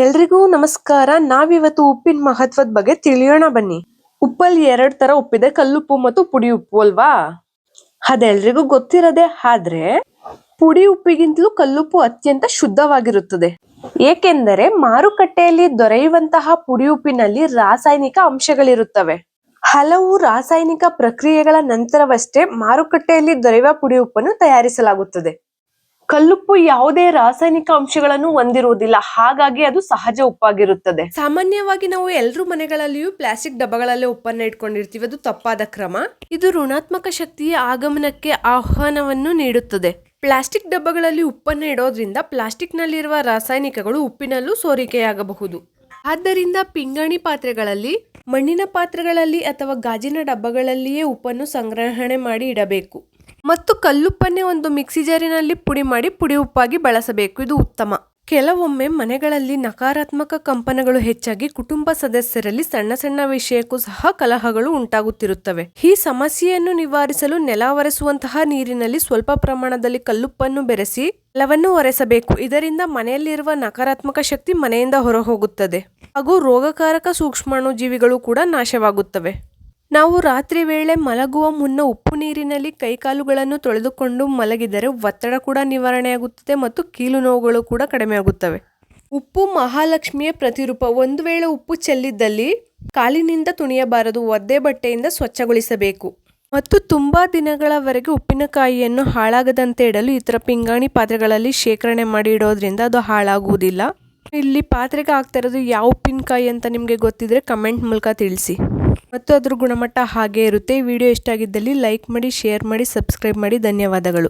ಎಲ್ರಿಗೂ ನಮಸ್ಕಾರ. ನಾವಿವತ್ತು ಉಪ್ಪಿನ ಮಹತ್ವದ ಬಗ್ಗೆ ತಿಳಿಯೋಣ ಬನ್ನಿ. ಉಪ್ಪಲ್ಲಿ 2 ತರ ಉಪ್ಪಿದೆ, ಕಲ್ಲುಪ್ಪು ಮತ್ತು ಪುಡಿ ಉಪ್ಪು ಅಲ್ವಾ? ಅದೆಲ್ರಿಗೂ ಗೊತ್ತಿರೋದೇ. ಆದ್ರೆ ಪುಡಿ ಉಪ್ಪಿಗಿಂತಲೂ ಕಲ್ಲುಪ್ಪು ಅತ್ಯಂತ ಶುದ್ಧವಾಗಿರುತ್ತದೆ. ಏಕೆಂದರೆ ಮಾರುಕಟ್ಟೆಯಲ್ಲಿ ದೊರೆಯುವಂತಹ ಪುಡಿ ಉಪ್ಪಿನಲ್ಲಿ ರಾಸಾಯನಿಕ ಅಂಶಗಳಿರುತ್ತವೆ. ಹಲವು ರಾಸಾಯನಿಕ ಪ್ರಕ್ರಿಯೆಗಳ ನಂತರವಷ್ಟೇ ಮಾರುಕಟ್ಟೆಯಲ್ಲಿ ದೊರೆಯುವ ಪುಡಿ ಉಪ್ಪನ್ನು ತಯಾರಿಸಲಾಗುತ್ತದೆ. ಕಲ್ಲುಪ್ಪು ಯಾವುದೇ ರಾಸಾಯನಿಕ ಅಂಶಗಳನ್ನು ಹೊಂದಿರುವುದಿಲ್ಲ, ಹಾಗಾಗಿ ಅದು ಸಹಜ ಉಪ್ಪಾಗಿರುತ್ತದೆ. ಸಾಮಾನ್ಯವಾಗಿ ನಾವು ಎಲ್ಲರೂ ಮನೆಗಳಲ್ಲಿಯೂ ಪ್ಲಾಸ್ಟಿಕ್ ಡಬ್ಬಗಳಲ್ಲಿ ಉಪ್ಪನ್ನ ಇಟ್ಕೊಂಡಿರ್ತೀವಿ. ಅದು ತಪ್ಪಾದ ಕ್ರಮ. ಇದು ಋಣಾತ್ಮಕ ಶಕ್ತಿಯ ಆಗಮನಕ್ಕೆ ಆಹ್ವಾನವನ್ನು ನೀಡುತ್ತದೆ. ಪ್ಲಾಸ್ಟಿಕ್ ಡಬ್ಬಗಳಲ್ಲಿ ಉಪ್ಪನ್ನು ಇಡೋದ್ರಿಂದ ಪ್ಲಾಸ್ಟಿಕ್ ನಲ್ಲಿರುವ ರಾಸಾಯನಿಕಗಳು ಉಪ್ಪಿನಲ್ಲೂ ಸೋರಿಕೆಯಾಗಬಹುದು. ಆದ್ದರಿಂದ ಪಿಂಗಾಣಿ ಪಾತ್ರೆಗಳಲ್ಲಿ, ಮಣ್ಣಿನ ಪಾತ್ರೆಗಳಲ್ಲಿ ಅಥವಾ ಗಾಜಿನ ಡಬ್ಬಗಳಲ್ಲಿಯೇ ಉಪ್ಪನ್ನು ಸಂಗ್ರಹಣೆ ಮಾಡಿ ಇಡಬೇಕು. ಮತ್ತು ಕಲ್ಲುಪ್ಪನ್ನೇ ಒಂದು ಮಿಕ್ಸಿ ಜಾರಿನಲ್ಲಿ ಪುಡಿ ಮಾಡಿ ಪುಡಿ ಉಪ್ಪಾಗಿ ಬಳಸಬೇಕು. ಇದು ಉತ್ತಮ. ಕೆಲವೊಮ್ಮೆ ಮನೆಗಳಲ್ಲಿ ನಕಾರಾತ್ಮಕ ಕಂಪನಗಳು ಹೆಚ್ಚಾಗಿ ಕುಟುಂಬ ಸದಸ್ಯರಲ್ಲಿ ಸಣ್ಣ ಸಣ್ಣ ವಿಷಯಕ್ಕೂ ಸಹ ಕಲಹಗಳು ಉಂಟಾಗುತ್ತಿರುತ್ತವೆ. ಈ ಸಮಸ್ಯೆಯನ್ನು ನಿವಾರಿಸಲು ನೆಲ ಒರೆಸುವಂತಹ ನೀರಿನಲ್ಲಿ ಸ್ವಲ್ಪ ಪ್ರಮಾಣದಲ್ಲಿ ಕಲ್ಲುಪ್ಪನ್ನು ಬೆರೆಸಿ ನೆಲವನ್ನು ಒರೆಸಬೇಕು. ಇದರಿಂದ ಮನೆಯಲ್ಲಿರುವ ನಕಾರಾತ್ಮಕ ಶಕ್ತಿ ಮನೆಯಿಂದ ಹೊರಹೋಗುತ್ತದೆ ಹಾಗೂ ರೋಗಕಾರಕ ಸೂಕ್ಷ್ಮಾಣು ಜೀವಿಗಳು ಕೂಡ ನಾಶವಾಗುತ್ತವೆ. ನಾವು ರಾತ್ರಿ ವೇಳೆ ಮಲಗುವ ಮುನ್ನ ಉಪ್ಪು ನೀರಿನಲ್ಲಿ ಕೈಕಾಲುಗಳನ್ನು ತೊಳೆದುಕೊಂಡು ಮಲಗಿದರೆ ಒತ್ತಡ ಕೂಡ ನಿವಾರಣೆಯಾಗುತ್ತದೆ ಮತ್ತು ಕೀಲು ನೋವುಗಳು ಕೂಡ ಕಡಿಮೆಯಾಗುತ್ತವೆ. ಉಪ್ಪು ಮಹಾಲಕ್ಷ್ಮಿಯ ಪ್ರತಿರೂಪ. ಒಂದು ವೇಳೆ ಉಪ್ಪು ಚೆಲ್ಲಿದ್ದಲ್ಲಿ ಕಾಲಿನಿಂದ ತುಣಿಯಬಾರದು, ಒದ್ದೆ ಬಟ್ಟೆಯಿಂದ ಸ್ವಚ್ಛಗೊಳಿಸಬೇಕು. ಮತ್ತು ತುಂಬಾ ದಿನಗಳವರೆಗೆ ಉಪ್ಪಿನಕಾಯಿಯನ್ನು ಹಾಳಾಗದಂತೆ ಇಡಲು ಇತರ ಪಿಂಗಾಣಿ ಪಾತ್ರೆಗಳಲ್ಲಿ ಶೇಖರಣೆ ಮಾಡಿ ಇಡೋದ್ರಿಂದ ಅದು ಹಾಳಾಗುವುದಿಲ್ಲ. ಇಲ್ಲಿ ಪಾತ್ರೆಗೆ ಆಗ್ತಾ ಇರೋದು ಯಾವ ಉಪ್ಪಿನಕಾಯಿ ಅಂತ ನಿಮಗೆ ಗೊತ್ತಿದ್ರೆ ಕಮೆಂಟ್ ಮೂಲಕ ತಿಳಿಸಿ. ಮತ್ತು ಅದ್ರ ಗುಣಮಟ್ಟ ಹಾಗೇ ಇರುತ್ತೆ. ಈ ವಿಡಿಯೋ ಇಷ್ಟ ಆಗಿದ್ದಲ್ಲಿ ಲೈಕ್ ಮಾಡಿ, ಶೇರ್ ಮಾಡಿ, ಸಬ್ಸ್ಕ್ರೈಬ್ ಮಾಡಿ. ಧನ್ಯವಾದಗಳು.